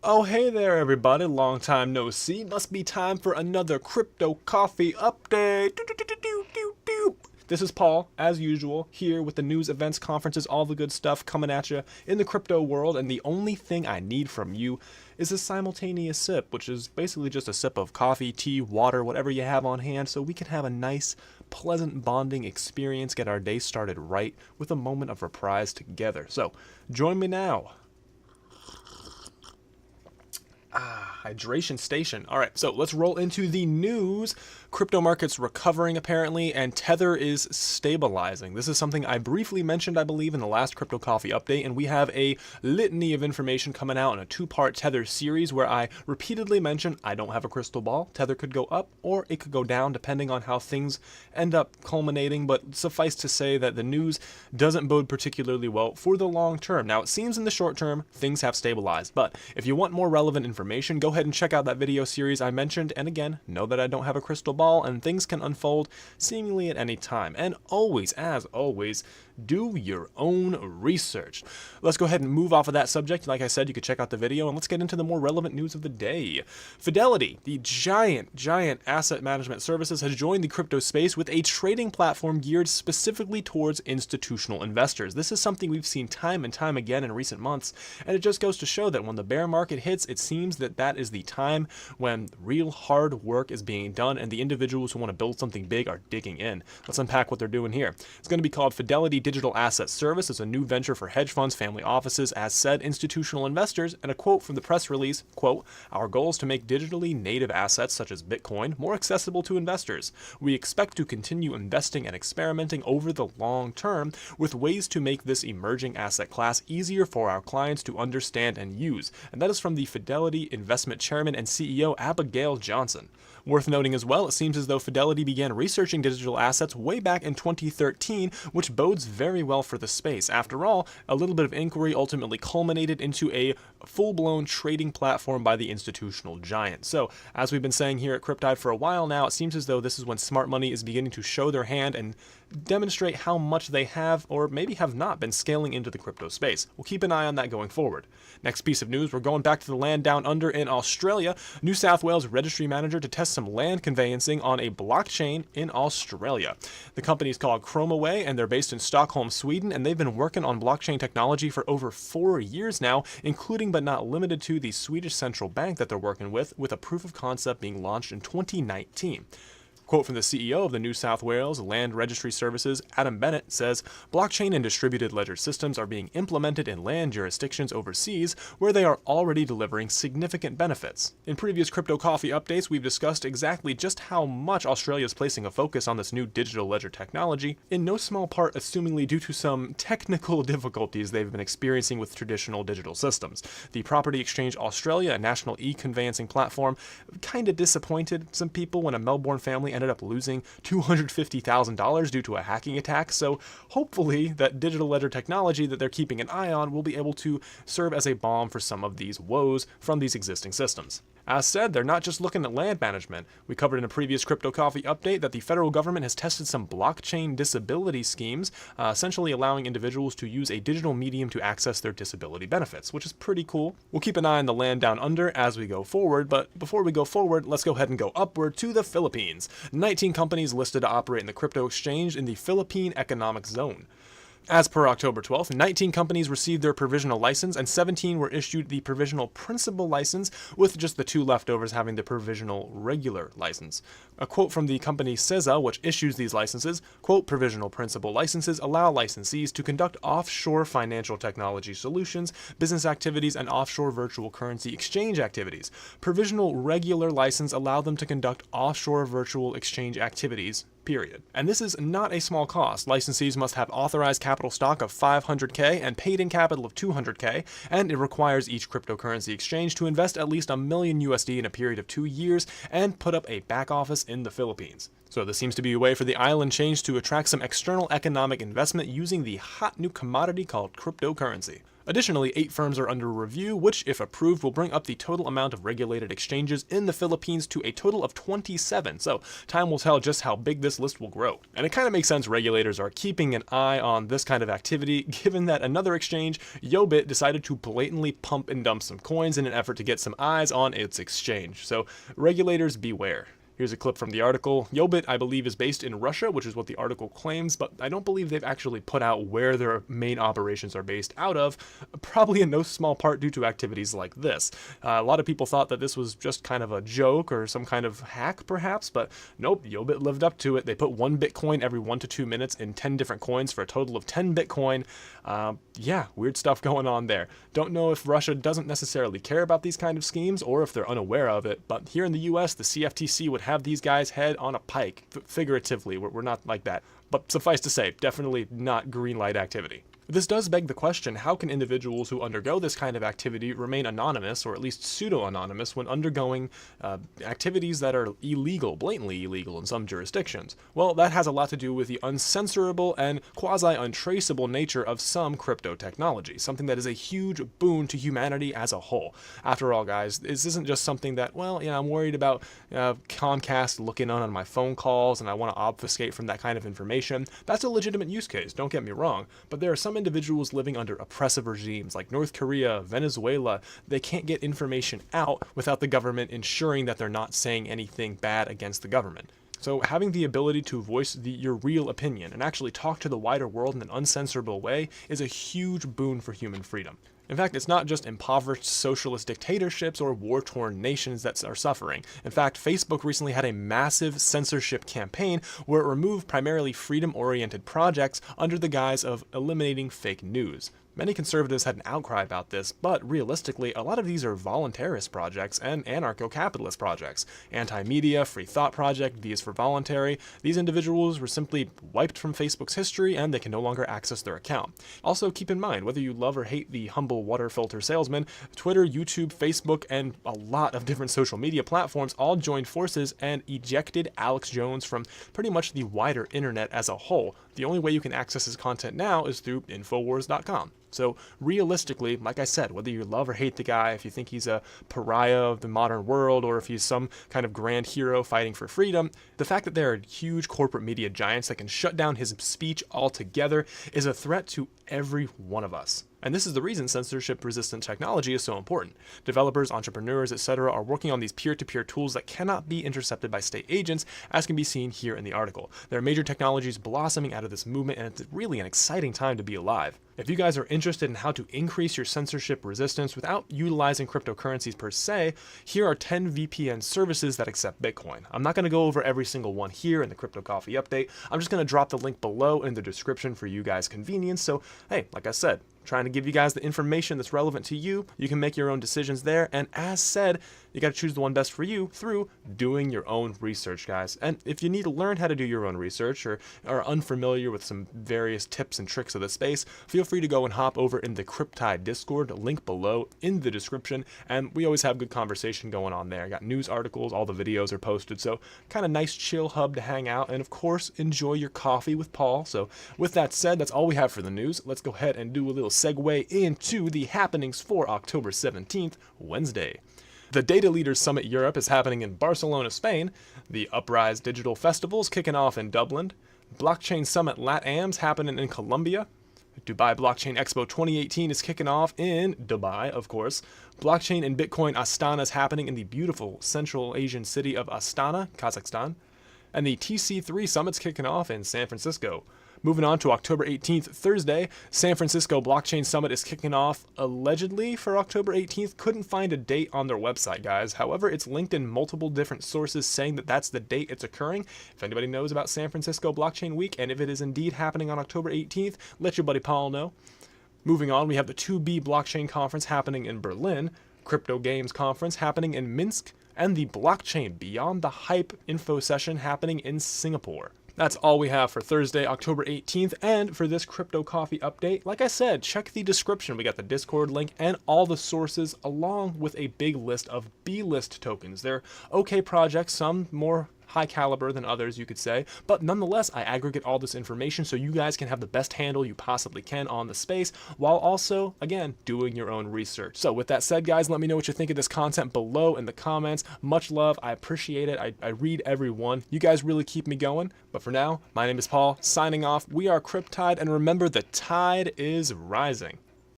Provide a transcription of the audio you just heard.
Oh, hey there, everybody. Long time no see. Must be time for another crypto coffee update. This is Paul, as usual, here with the news, events, conferences, all the good stuff coming at you in the crypto world. And the only thing I need from you is a simultaneous sip, which is basically just a sip of coffee, tea, water, whatever you have on hand, so we can have a nice, pleasant bonding experience, get our day started right with a moment of reprise together. So join me now. Hydration station. All right, so let's roll into the news. Crypto markets recovering apparently, and Tether is stabilizing. This is something I briefly mentioned, I believe, in the last Crypto Coffee update, and we have a litany of information coming out in a two-part Tether series where I repeatedly mention I don't have a crystal ball. Tether could go up or it could go down depending on how things end up culminating, but suffice to say that the news doesn't bode particularly well for the long term. Now, it seems in the short term things have stabilized, but if you want more relevant information, go ahead and check out that video series I mentioned. And again, know that I don't have a crystal ball and things can unfold seemingly at any time. And always, as always, do your own research. Let's go ahead and move off of that subject. Like I said, you could check out the video, and let's get into the more relevant news of the day. Fidelity, the giant asset management services, has joined the crypto space with a trading platform geared specifically towards institutional investors. This is something we've seen time and time again in recent months, and it just goes to show that when the bear market hits, it seems that that is the time when real hard work is being done and the individuals who want to build something big are digging in. Let's unpack what they're doing here. It's going to be called Fidelity Digital Asset Service. It's a new venture for hedge funds, family offices, as said institutional investors, and a quote from the press release, quote, "Our goal is to make digitally native assets such as Bitcoin more accessible to investors. We expect to continue investing and experimenting over the long term with ways to make this emerging asset class easier for our clients to understand and use." And that is from the Fidelity Investment Chairman and CEO Abigail Johnson. Worth noting as well, it seems as though Fidelity began researching digital assets way back in 2013, which bodes very well for the space. After all, a little bit of inquiry ultimately culminated into a full-blown trading platform by the institutional giant. So, as we've been saying here at Cryptide for a while now, it seems as though this is when smart money is beginning to show their hand and demonstrate how much they have or maybe have not been scaling into the crypto space. We'll keep an eye on that going forward. Next piece of news, we're going back to the land down under in Australia. New South Wales registry manager to test some land conveyancing on a blockchain in Australia. The company is called Chromaway, and they're based in Stockholm, Sweden, and they've been working on blockchain technology for over 4 years now, including but not limited to the Swedish central bank that they're working with a proof of concept being launched in 2019. Quote from the CEO of the New South Wales Land Registry Services, Adam Bennett, says, "Blockchain and distributed ledger systems are being implemented in land jurisdictions overseas where they are already delivering significant benefits." In previous Crypto Coffee updates, we've discussed exactly just how much Australia is placing a focus on this new digital ledger technology, in no small part assumingly due to some technical difficulties they've been experiencing with traditional digital systems. The Property Exchange Australia, a national e-conveyancing platform, kind of disappointed some people when a Melbourne family ended up losing $250,000 due to a hacking attack, so hopefully that digital ledger technology that they're keeping an eye on will be able to serve as a balm for some of these woes from these existing systems. As said, they're not just looking at land management. We covered in a previous Crypto Coffee update that the federal government has tested some blockchain disability schemes, essentially allowing individuals to use a digital medium to access their disability benefits, which is pretty cool. We'll keep an eye on the land down under as we go forward, but before we go forward, let's go ahead and go upward to the Philippines. 19 companies listed to operate in the crypto exchange in the Philippine Economic Zone. As per October 12th, 19 companies received their provisional license and 17 were issued the provisional principal license, with just the 2 leftovers having the provisional regular license. A quote from the company CESA, which issues these licenses, quote, "Provisional principal licenses allow licensees to conduct offshore financial technology solutions, business activities, and offshore virtual currency exchange activities. Provisional regular license allow them to conduct offshore virtual exchange activities, period." And this is not a small cost. Licensees must have authorized capital stock of 500K and paid-in capital of 200K, and it requires each cryptocurrency exchange to invest at least $1 million USD in a period of 2 years and put up a back office in the Philippines. So this seems to be a way for the island change to attract some external economic investment using the hot new commodity called cryptocurrency. Additionally, 8 firms are under review, which, if approved, will bring up the total amount of regulated exchanges in the Philippines to a total of 27. So time will tell just how big this list will grow. And it kind of makes sense regulators are keeping an eye on this kind of activity, given that another exchange, Yobit, decided to blatantly pump and dump some coins in an effort to get some eyes on its exchange. So regulators beware. Here's a clip from the article. Yobit, I believe, is based in Russia, which is what the article claims, but I don't believe they've actually put out where their main operations are based out of, probably in no small part due to activities like this. A lot of people thought that this was just kind of a joke or some kind of hack, perhaps, but nope, Yobit lived up to it. They put 1 Bitcoin every 1 to 2 minutes in 10 different coins for a total of 10 Bitcoin. Yeah, weird stuff going on there. Don't know if Russia doesn't necessarily care about these kind of schemes or if they're unaware of it, but here in the US, the CFTC would have these guys head on a pike, figuratively. We're not like that. But suffice to say, definitely not green light activity. This does beg the question, how can individuals who undergo this kind of activity remain anonymous, or at least pseudo-anonymous, when undergoing activities that are illegal, blatantly illegal in some jurisdictions? Well, that has a lot to do with the uncensorable and quasi-untraceable nature of some crypto technology, something that is a huge boon to humanity as a whole. After all, guys, this isn't just something that, well, I'm worried about Comcast looking on my phone calls and I want to obfuscate from that kind of information. That's a legitimate use case, don't get me wrong, but there are some individuals living under oppressive regimes like North Korea, Venezuela. They can't get information out without the government ensuring that they're not saying anything bad against the government. So having the ability to voice your real opinion and actually talk to the wider world in an uncensorable way is a huge boon for human freedom. In fact, it's not just impoverished socialist dictatorships or war-torn nations that are suffering. In fact, Facebook recently had a massive censorship campaign where it removed primarily freedom-oriented projects under the guise of eliminating fake news. Many conservatives had an outcry about this, but realistically, a lot of these are voluntarist projects and anarcho-capitalist projects. Anti-media, Free Thought Project, V is for voluntary. These individuals were simply wiped from Facebook's history and they can no longer access their account. Also, keep in mind, whether you love or hate the humble water filter salesman, Twitter, YouTube, Facebook, and a lot of different social media platforms all joined forces and ejected Alex Jones from pretty much the wider internet as a whole. The only way you can access his content now is through Infowars.com. So realistically, like I said, whether you love or hate the guy, if you think he's a pariah of the modern world, or if he's some kind of grand hero fighting for freedom, the fact that there are huge corporate media giants that can shut down his speech altogether is a threat to every one of us. And this is the reason censorship-resistant technology is so important. Developers, entrepreneurs, etc. are working on these peer-to-peer tools that cannot be intercepted by state agents, as can be seen here in the article. There are major technologies blossoming out of this movement, and it's really an exciting time to be alive. If you guys are interested in how to increase your censorship resistance without utilizing cryptocurrencies per se, here are 10 VPN services that accept Bitcoin. I'm not going to go over every single one here in the Crypto Coffee update. I'm just going to drop the link below in the description for you guys' convenience. So, hey, like I said, trying to give you guys the information that's relevant to you. You can make your own decisions there. And as said, you got to choose the one best for you through doing your own research, guys. And if you need to learn how to do your own research or are unfamiliar with some various tips and tricks of the space, feel free to go and hop over in the Cryptide Discord, link below in the description. And we always have good conversation going on there. Got news articles, all the videos are posted. So kind of nice chill hub to hang out. And of course, enjoy your coffee with Paul. So with that said, that's all we have for the news. Let's go ahead and do a little segue into the happenings for October 17th, Wednesday. The Data Leaders Summit Europe is happening in Barcelona, Spain. The Uprise Digital Festival is kicking off in Dublin. Blockchain Summit Latam's happening in Colombia. Dubai Blockchain Expo 2018 is kicking off in Dubai, of course. Blockchain and Bitcoin Astana is happening in the beautiful Central Asian city of Astana, Kazakhstan. And the TC3 Summit's kicking off in San Francisco. Moving on to October 18th, Thursday, San Francisco Blockchain Summit is kicking off allegedly for October 18th. Couldn't find a date on their website, guys. However, it's linked in multiple different sources saying that that's the date it's occurring. If anybody knows about San Francisco Blockchain Week, and if it is indeed happening on October 18th, let your buddy Paul know. Moving on, we have the 2B Blockchain Conference happening in Berlin, Crypto Games Conference happening in Minsk, and the Blockchain Beyond the Hype info session happening in Singapore. That's all we have for Thursday, October 18th, and for this Crypto Coffee update, like I said, check the description. We got the Discord link and all the sources, along with a big list of B-list tokens. They're okay projects, some more high caliber than others, you could say. But nonetheless, I aggregate all this information so you guys can have the best handle you possibly can on the space, while also, again, doing your own research. So with that said, guys, let me know what you think of this content below in the comments. Much love. I appreciate it. I read every one. You guys really keep me going. But for now, my name is Paul, signing off. We are Cryptide, and remember, the tide is rising.